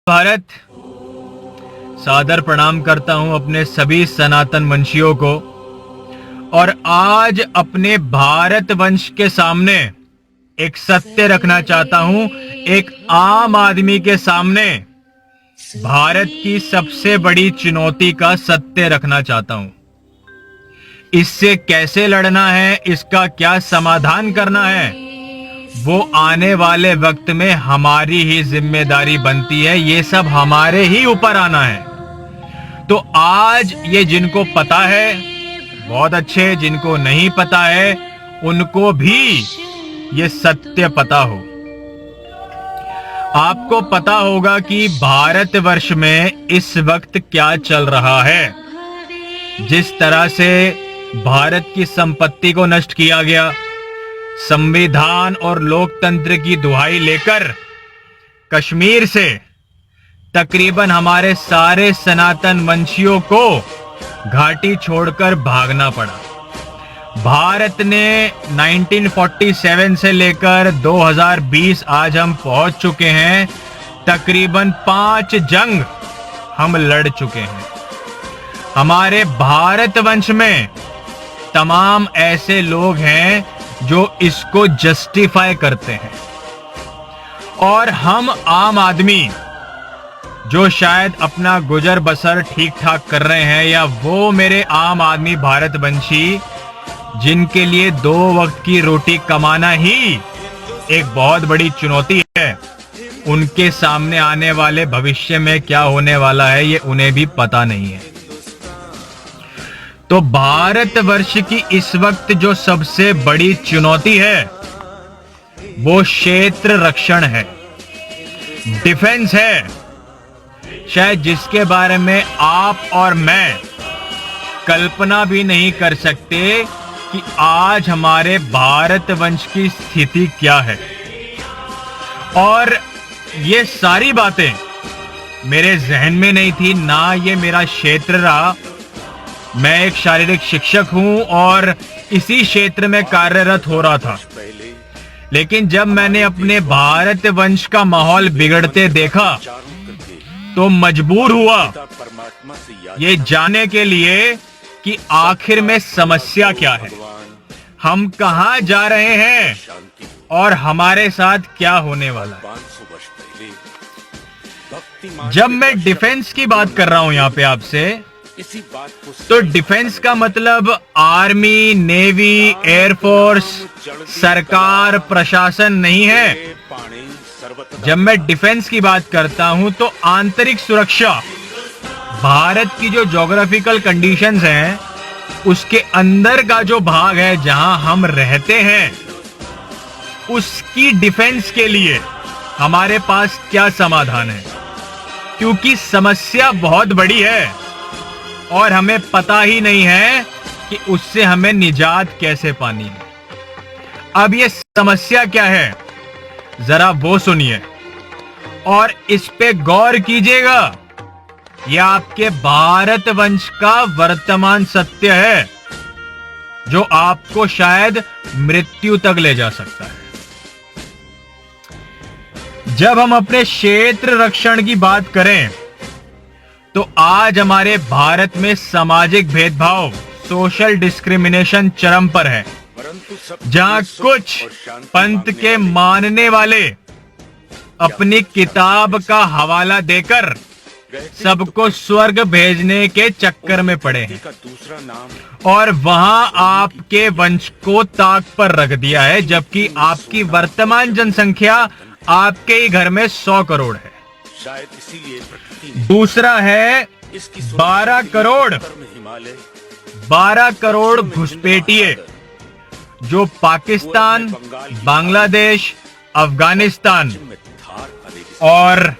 भारत। सादर प्रणाम करता हूं अपने सभी सनातन वंशियों को और आज अपने भारत वंश के सामने एक सत्य रखना चाहता हूं, एक आम आदमी के सामने भारत की सबसे बड़ी चुनौती का सत्य रखना चाहता हूं। इससे कैसे लड़ना है, इसका क्या समाधान करना है, वो आने वाले वक्त में हमारी ही जिम्मेदारी बनती है। ये सब हमारे ही ऊपर आना है। तो आज ये जिनको पता है बहुत अच्छे, जिनको नहीं पता है उनको भी ये सत्य पता हो। आपको पता होगा कि भारतवर्ष में इस वक्त क्या चल रहा है। जिस तरह से भारत की संपत्ति को नष्ट किया गया, संविधान और लोकतंत्र की दुहाई लेकर कश्मीर से तकरीबन हमारे सारे सनातन वंशियों को घाटी छोड़कर भागना पड़ा। भारत ने 1947 से लेकर 2020 आज हम पहुंच चुके हैं। तकरीबन 5 जंग हम लड़ चुके हैं। हमारे भारत वंश में तमाम ऐसे लोग हैं जो इसको जस्टिफाई करते हैं, और हम आम आदमी जो शायद अपना गुजर बसर ठीक ठाक कर रहे हैं, या वो मेरे आम आदमी भारतवंशी जिनके लिए 2 वक्त की रोटी कमाना ही एक बहुत बड़ी चुनौती है, उनके सामने आने वाले भविष्य में क्या होने वाला है ये उन्हें भी पता नहीं है। तो भारतवर्ष की इस वक्त जो सबसे बड़ी चुनौती है वो क्षेत्र रक्षण है, डिफेंस है। शायद जिसके बारे में आप और मैं कल्पना भी नहीं कर सकते कि आज हमारे भारतवंश की स्थिति क्या है। और ये सारी बातें मेरे जहन में नहीं थी, ना ये मेरा क्षेत्र रहा। मैं एक शारीरिक शिक्षक हूं और इसी क्षेत्र में कार्यरत हो रहा था। लेकिन जब मैंने अपने भारतवंश का माहौल बिगड़ते देखा तो मजबूर हुआ ये जानने के लिए कि आखिर में समस्या क्या है, हम कहां जा रहे हैं और हमारे साथ क्या होने वाला है। जब मैं डिफेंस की बात कर रहा हूं यहां पे आपसे, तो डिफेंस का मतलब आर्मी, नेवी, एयरफोर्स, सरकार, प्रशासन नहीं है। जब मैं डिफेंस की बात करता हूं तो आंतरिक सुरक्षा, भारत की जो ज्योग्राफिकल कंडीशंस हैं उसके अंदर का जो भाग है जहां हम रहते हैं, उसकी डिफेंस के लिए हमारे पास क्या समाधान है। क्योंकि समस्या बहुत बड़ी है और हमें पता ही नहीं है कि उससे हमें निजात कैसे पानी है। अब ये समस्या क्या है जरा वो सुनिए और इस पे गौर कीजिएगा। यह आपके भारतवंश का वर्तमान सत्य है जो आपको शायद मृत्यु तक ले जा सकता है। जब हम अपने क्षेत्र रक्षण की बात करें तो आज हमारे भारत में सामाजिक भेदभाव, सोशल डिस्क्रिमिनेशन चरम पर है, जहां कुछ पंथ के मानने वाले अपनी किताब का हवाला देकर सबको स्वर्ग भेजने के चक्कर में पड़े हैं, और वहां आपके वंश को ताक पर रख दिया है, जबकि आपकी वर्तमान जनसंख्या आपके ही घर में 100 करोड़ है। दूसरा है 12 करोड़ घुसपैठिए जो पाकिस्तान, बांग्लादेश, अफगानिस्तान और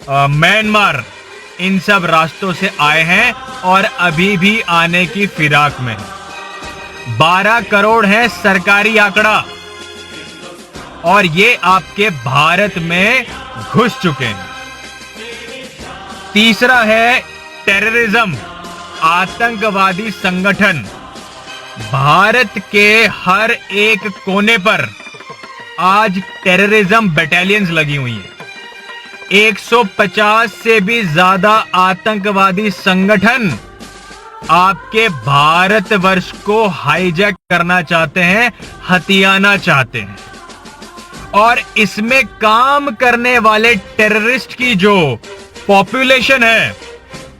म्यांमार इन सब रास्तों से आए हैं और अभी भी आने की फिराक में हैं। 12 करोड़ है सरकारी आंकड़ा, और ये आपके भारत में घुस चुके हैं। तीसरा है टेररिज्म, आतंकवादी संगठन। भारत के हर एक कोने पर आज टेररिज्म बटालियंस लगी हुई हैं। 150 से भी ज्यादा आतंकवादी संगठन आपके भारतवर्ष को हाईजैक करना चाहते हैं, हथियाना चाहते हैं। और इसमें काम करने वाले टेररिस्ट की जो पॉपुलेशन है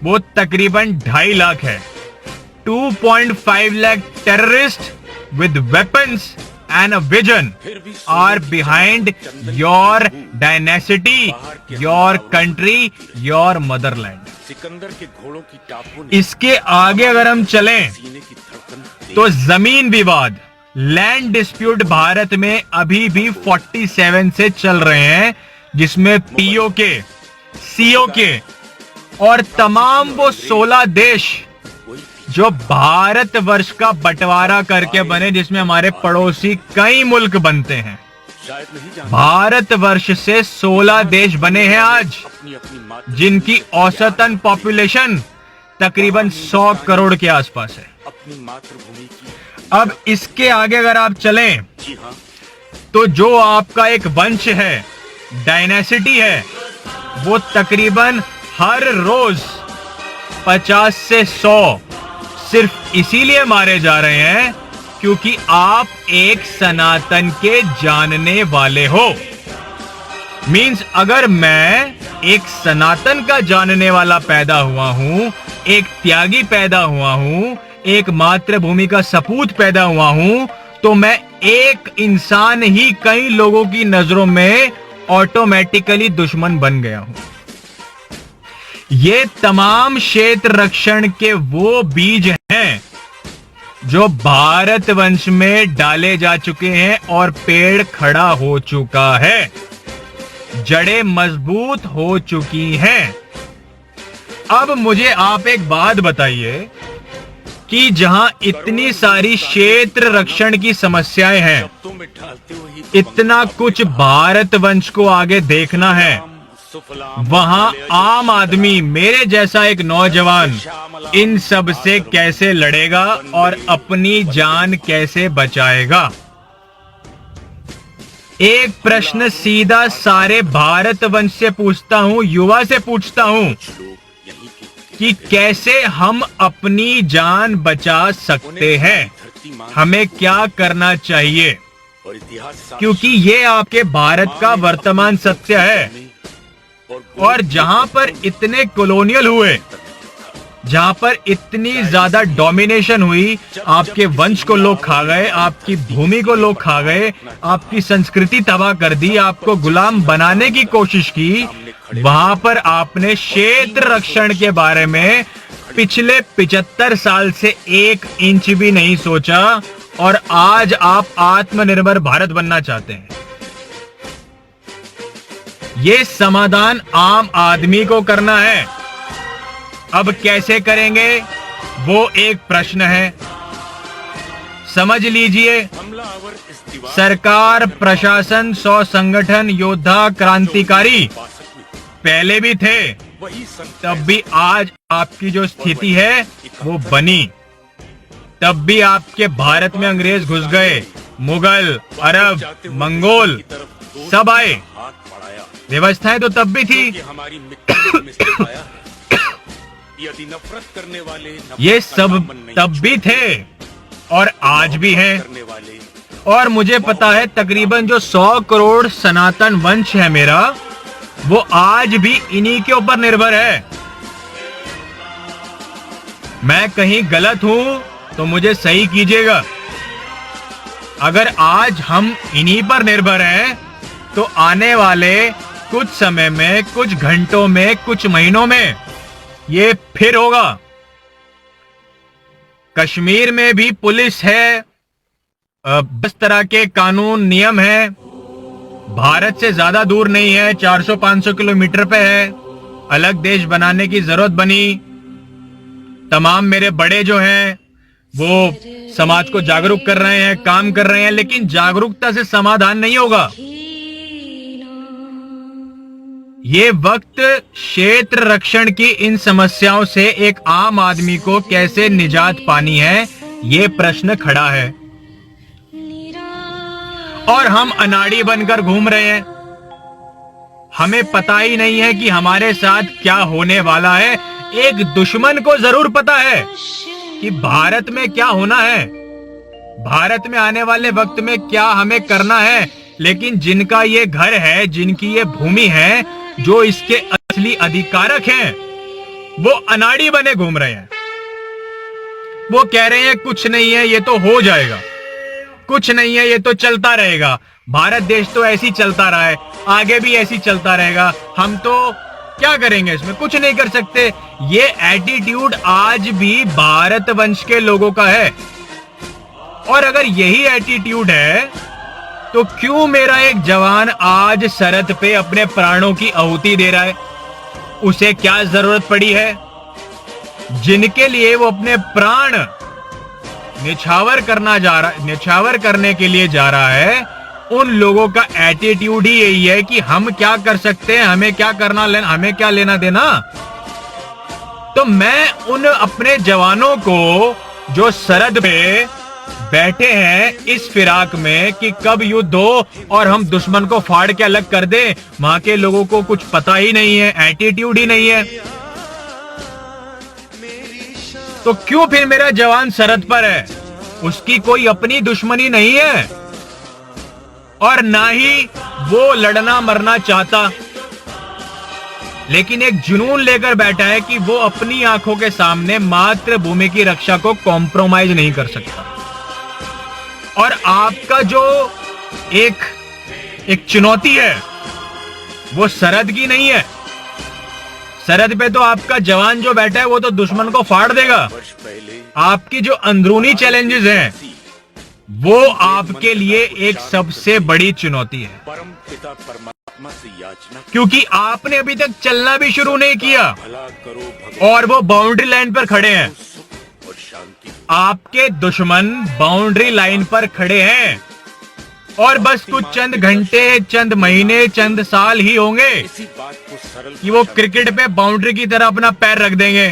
वो तकरीबन 2.5 लाख है। 2.5 lakh terrorist with weapons and a vision are behind your dynasty, your country, your motherland. Sikandar के घोड़ों की टापों ने इसके आगे अगर हम चलें तो जमीन विवाद, लैंड डिस्प्यूट भारत में अभी भी 47 से चल रहे हैं, जिसमें पीओके, सीओके और तमाम वो 16 देश जो भारतवर्ष का बंटवारा करके बने, जिसमें हमारे पड़ोसी कई मुल्क बनते हैं। भारतवर्ष से 16 देश बने हैं आज, जिनकी औसतन पॉपुलेशन तकरीबन 100 करोड़ के आसपास है। अब इसके आगे अगर आप चलें तो जो आपका एक वंश है, डायनेसिटी है, वो तकरीबन हर रोज 50 से 100 सिर्फ इसीलिए मारे जा रहे हैं क्योंकि आप एक सनातन के जानने वाले हो। मींस अगर मैं एक सनातन का जानने वाला पैदा हुआ हूं, एक त्यागी पैदा हुआ हूं, एक मातृभूमि का सपूत पैदा हुआ हूं, तो मैं एक इंसान ही कई लोगों की नजरों में ऑटोमेटिकली दुश्मन बन गया हूं। ये तमाम क्षेत्र रक्षण के वो बीज हैं जो भारत वंश में डाले जा चुके हैं और पेड़ खड़ा हो चुका है, जड़ें मजबूत हो चुकी हैं। अब मुझे आप एक बात बताइए कि जहां इतनी सारी क्षेत्र रक्षण की समस्याएं हैं, इतना कुछ भारत वंश को आगे देखना है, वहां आम आदमी, मेरे जैसा एक नौजवान, इन सब से कैसे लड़ेगा और अपनी जान कैसे बचाएगा? एक प्रश्न सीधा सारे भारत वंश से पूछता हूं, युवा से पूछता हूं कि कैसे हम अपनी जान बचा सकते हैं, हमें क्या करना चाहिए? क्योंकि ये आपके भारत का वर्तमान सत्य है। और जहां पर इतने कॉलोनियल हुए, जहां पर इतनी ज्यादा डोमिनेशन हुई, आपके वंश को लोग खा गए, आपकी भूमि को लोग खा गए, आपकी संस्कृति तबाह कर दी, आपको गुलाम बनाने की कोशिश की, वहां पर आपने क्षेत्र रक्षण के बारे में पिछले 75 साल से 1 इंच भी नहीं सोचा, और आज आप आत्मनिर्भर भारत बनना चाहते हैं। ये समाधान आम आदमी को करना है। अब कैसे करेंगे वो एक प्रश्न है। समझ लीजिए, सरकार, प्रशासन, 100 संगठन, योद्धा, क्रांतिकारी पहले भी थे, तब भी आज आपकी जो स्थिति है वो बनी। तब भी आपके भारत में अंग्रेज घुस गए, मुगल, अरब, मंगोल सब आए, व्यवस्थाएं तो तब भी थी। ये सब तब भी थे और आज भी हैं। और मुझे पता है तकरीबन जो 100 करोड़ सनातन वंश है मेरा, वो आज भी इन्हीं के ऊपर निर्भर है। मैं कहीं गलत हूं तो मुझे सही कीजिएगा। अगर आज हम इन्हीं पर निर्भर हैं तो आने वाले कुछ समय में, कुछ घंटों में, कुछ महीनों में ये फिर होगा। कश्मीर में भी पुलिस है, इस तरह के कानून नियम है, भारत से ज्यादा दूर नहीं है, 400-500 किलोमीटर पे है। अलग देश बनाने की जरूरत बनी। तमाम मेरे बड़े जो हैं वो समाज को जागरूक कर रहे हैं, काम कर रहे हैं, लेकिन जागरूकता से समाधान नहीं होगा। ये वक्त क्षेत्र रक्षण की इन समस्याओं से एक आम आदमी को कैसे निजात पानी है, ये प्रश्न खड़ा है। और हम अनाड़ी बनकर घूम रहे हैं। हमें पता ही नहीं है कि हमारे साथ क्या होने वाला है। एक दुश्मन को जरूर पता है कि भारत में क्या होना है, भारत में आने वाले वक्त में क्या हमें करना है। लेकिन जिनका ये घर है, जिनकी ये भूमि है, जो इसके असली अधिकारक हैं, वो अनाड़ी बने घूम रहे हैं। वो कह रहे हैं कुछ नहीं है, ये तो हो जाएगा, कुछ नहीं है, ये तो चलता रहेगा, भारत देश तो ऐसे ही चलता रहा है, आगे भी ऐसे ही चलता रहेगा, हम तो क्या करेंगे, इसमें कुछ नहीं कर सकते। ये एटीट्यूड आज भी भारत वंश के लोगों का है। और अगर यही एटीट्यूड है तो क्यों मेरा एक जवान आज सरहद पे अपने प्राणों की आहुति दे रहा है? उसे क्या जरूरत पड़ी है? जिनके लिए वो अपने प्राण निछावर करने के लिए जा रहा है, उन लोगों का एटीट्यूड ही यही है कि हम क्या कर सकते हैं, हमें क्या करना लेना, हमें क्या लेना देना। तो मैं उन अपने जवानों को जो सरहद पे बैठे हैं इस फिराक में कि कब युद्ध हो और हम दुश्मन को फाड़ के अलग कर दें, वहां के लोगों को कुछ पता ही नहीं है, एटीट्यूड ही नहीं है। तो क्यों फिर मेरा जवान सरहद पर है? उसकी कोई अपनी दुश्मनी नहीं है और ना ही वो लड़ना मरना चाहता, लेकिन एक जुनून लेकर बैठा है कि वो अपनी आंखों के सामने मातृभूमि की रक्षा को कॉम्प्रोमाइज नहीं कर सकता। और आपका जो एक चुनौती है वो सरहद की नहीं है। सरहद पे तो आपका जवान जो बैठा है वो तो दुश्मन को फाड़ देगा। आपकी जो अंदरूनी चैलेंजेस हैं वो आपके लिए एक सबसे बड़ी चुनौती है, क्योंकि आपने अभी तक चलना भी शुरू नहीं किया और वो बाउंड्री लाइन पर खड़े हैं। आपके दुश्मन बाउंड्री लाइन पर खड़े हैं और बस कुछ चंद घंटे, चंद महीने, चंद साल ही होंगे कि वो क्रिकेट पे बाउंड्री की तरह अपना पैर रख देंगे।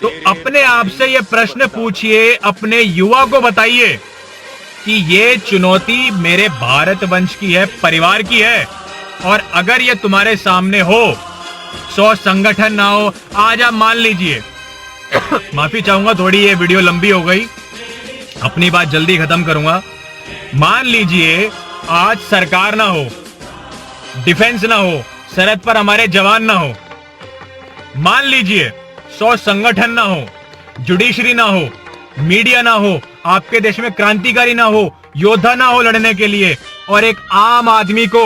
तो अपने आप से ये प्रश्न पूछिए, अपने युवा को बताइए कि ये चुनौती मेरे भारत वंश की है, परिवार की है। और अगर ये तुम्हारे सामने हो, 100 संगठन ना हो, आज आप मान लीजिए माफी चाहूंगा, थोड़ी ये वीडियो लंबी हो गई, अपनी बात जल्दी खत्म करूंगा। मान लीजिए आज सरकार ना हो, डिफेंस ना हो, सरहद पर हमारे जवान ना हो, मान लीजिए 100 संगठन ना हो, जुडिशरी ना हो, मीडिया ना हो, आपके देश में क्रांतिकारी ना हो, योद्धा ना हो लड़ने के लिए, और एक आम आदमी को,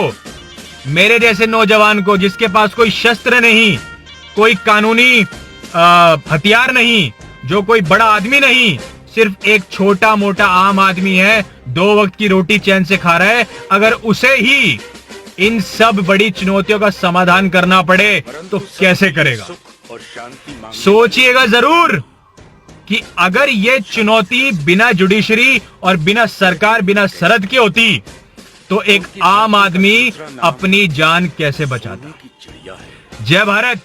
मेरे जैसे नौजवान को, जिसके पास कोई शस्त्र नहीं, कोई कानूनी हथियार नहीं, जो कोई बड़ा आदमी नहीं, सिर्फ एक छोटा मोटा आम आदमी है, 2 वक्त की रोटी चैन से खा रहा है, अगर उसे ही इन सब बड़ी चुनौतियों का समाधान करना पड़े तो कैसे करेगा? सोचिएगा जरूर कि अगर ये चुनौती बिना जुडिशरी और बिना सरकार, बिना सरहद की होती तो एक आम आदमी अपनी जान कैसे बचाता। जय भारत।